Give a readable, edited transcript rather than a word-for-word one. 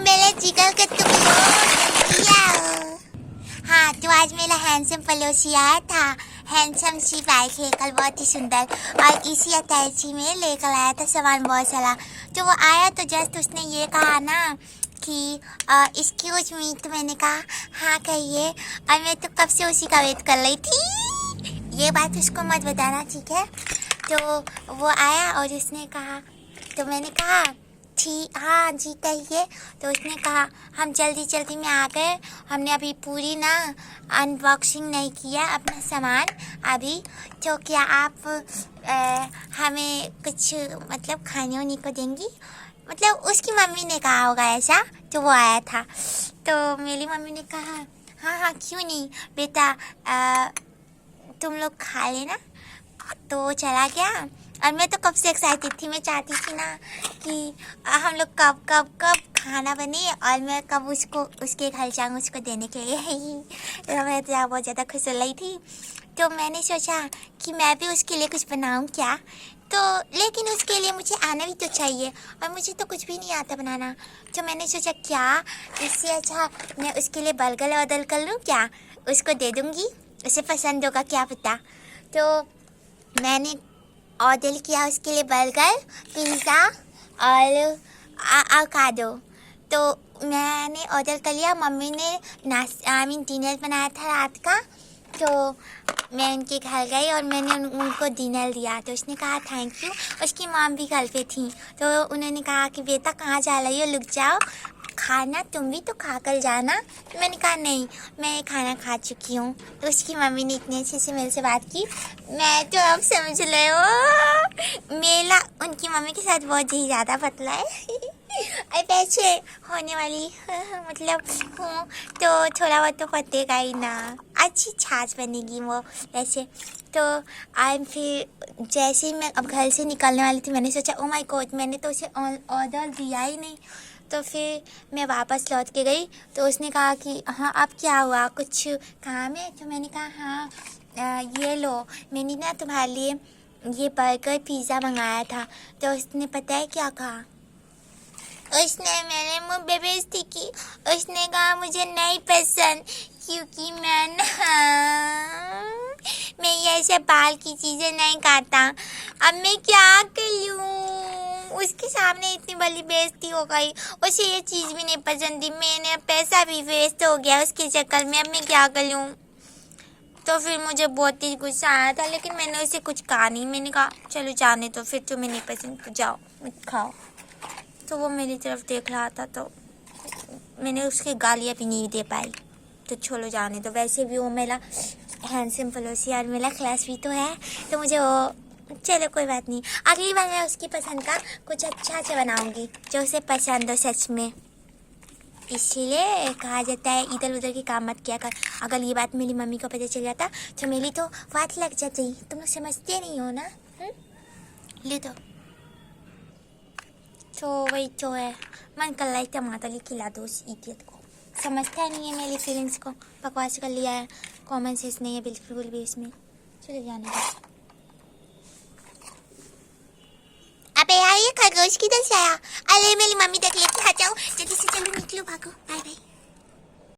मेरे जिगर के टुकड़ों। हाँ, तो आज मेरा हैंडसम पड़ोसी आया था। हैंडसम सी बाइक है कल, बहुत ही सुंदर, और इसी अटैची में लेकर आया था सामान बहुत सारा। तो वो आया तो जस्ट उसने ये कहा ना कि एक्सक्यूज मी, तो मैंने कहा हाँ कहिए, और मैं तो कब से उसी का वेट कर रही थी। ये बात उसको मत बताना, ठीक है। तो वो आया और उसने कहा, तो मैंने कहा ठीक, हाँ जी कहिए। तो उसने कहा हम जल्दी जल्दी में आ गए, हमने अभी पूरी ना अनबॉक्सिंग नहीं किया अपना सामान अभी। तो क्या आप हमें कुछ मतलब खाने वाने को देंगी? मतलब उसकी मम्मी ने कहा होगा ऐसा, तो वो आया था। तो मेरी मम्मी ने कहा हाँ हाँ क्यों नहीं बेटा, तुम लोग खा लेना। तो चला गया, और मैं तो कब से एक्साइटेड थी। मैं चाहती थी ना कि हम लोग कब कब कब खाना बने और मैं कब उसको उसके घर जाऊँ उसको देने के लिए। तो मैं तो बहुत ज़्यादा खुश हो रही थी। तो मैंने सोचा कि मैं भी उसके लिए कुछ बनाऊँ क्या, तो लेकिन उसके लिए मुझे आना भी तो चाहिए, और मुझे तो कुछ भी नहीं आता बनाना। तो मैंने सोचा क्या इससे अच्छा मैं उसके लिए बर्गर ऑर्डर कर लूँ क्या, उसको दे दूँगी, उसे पसंद होगा क्या पता। तो मैंने ऑर्डर किया उसके लिए बर्गर, पिज़्ज़ा और अवोकाडो। तो मैंने ऑर्डर कर लिया। मम्मी ने डिनर बनाया था रात का। तो मैं उनके घर गई और मैंने उनको डिनर दिया। तो उसने कहा थैंक यू। उसकी मॉम भी घर पे थी, तो उन्होंने कहा कि बेटा कहाँ जा रही हो, रुक जाओ, खाना तुम भी तो खा कर जाना। तो मैंने कहा नहीं, मैं खाना खा चुकी हूँ। तो उसकी मम्मी ने इतने अच्छे से मेरे से बात की, मैं तो अब समझ रहे हो मेरा उनकी मम्मी के साथ बहुत ही ज़्यादा पतला है। और वैसे होने वाली मतलब हूँ, तो थोड़ा बहुत तो पतेगा ही ना, अच्छी छाछ बनेगी वो वैसे। तो आई फिर जैसे ही मैं अब घर से निकलने वाली थी, मैंने सोचा ओ माय गॉड, मैंने तो उसे ऑर्डर दिया ही नहीं। तो फिर मैं वापस लौट के गई। तो उसने कहा कि हाँ अब क्या हुआ, कुछ काम है? तो मैंने कहा हाँ ये लो, मैंने ना तुम्हारे लिए ये बर्गर पिज़्ज़ा मंगाया था। तो उसने पता है क्या कहा, उसने मेरे मुँह पे बेइज्जती की। उसने कहा मुझे नहीं पसंद, क्योंकि मैं ये सब बाल की चीज़ें नहीं खाता। अब मैं क्या करूँ, उसके सामने इतनी बड़ी बेइज्जती हो गई। उसे ये चीज़ भी नहीं पसंद थी, मैंने पैसा भी वेस्ट हो गया उसके चक्कर में, अब मैं क्या करूँ। तो फिर मुझे बहुत ही गुस्सा आया था, लेकिन मैंने उसे कुछ कहा नहीं। मैंने कहा चलो जाने तो, फिर तुम्हें नहीं पसंद तो जाओ मत खाओ। तो वो मेरी तरफ देख रहा था, तो मैंने उसके गालियाँ भी नहीं दे पाई। तो छोड़ो जाने तो, वैसे भी वो मेरा हैंडसम पड़ोसी और मेरा क्लास भी तो है, तो मुझे वो चलो कोई बात नहीं। अगली बार मैं उसकी पसंद का कुछ अच्छा से बनाऊंगी जो उसे पसंद हो सच में। इसीलिए कहा जाता है इधर उधर की काम मत किया कर। अगर ये बात मेरी मम्मी को पता चल जाता तो मेरी तो बात लग जाती। तुम लोग समझते नहीं हो ना। ले तो वही तो है, मन कर रहा है टमाटर ही खिला दो उस इडियट को। समझता नहीं है मेरी फीलिंग्स को, बकवास कर लिया है, कॉमन सेंस नहीं है बिल्कुल भी इसमें। चले जाने दो। अबे यार ये खरगोश किधर से आया? अरे मेरी मम्मी देख लेती, आ जाओ जल्दी से, चलो निकलो, भागो, बाय बाय।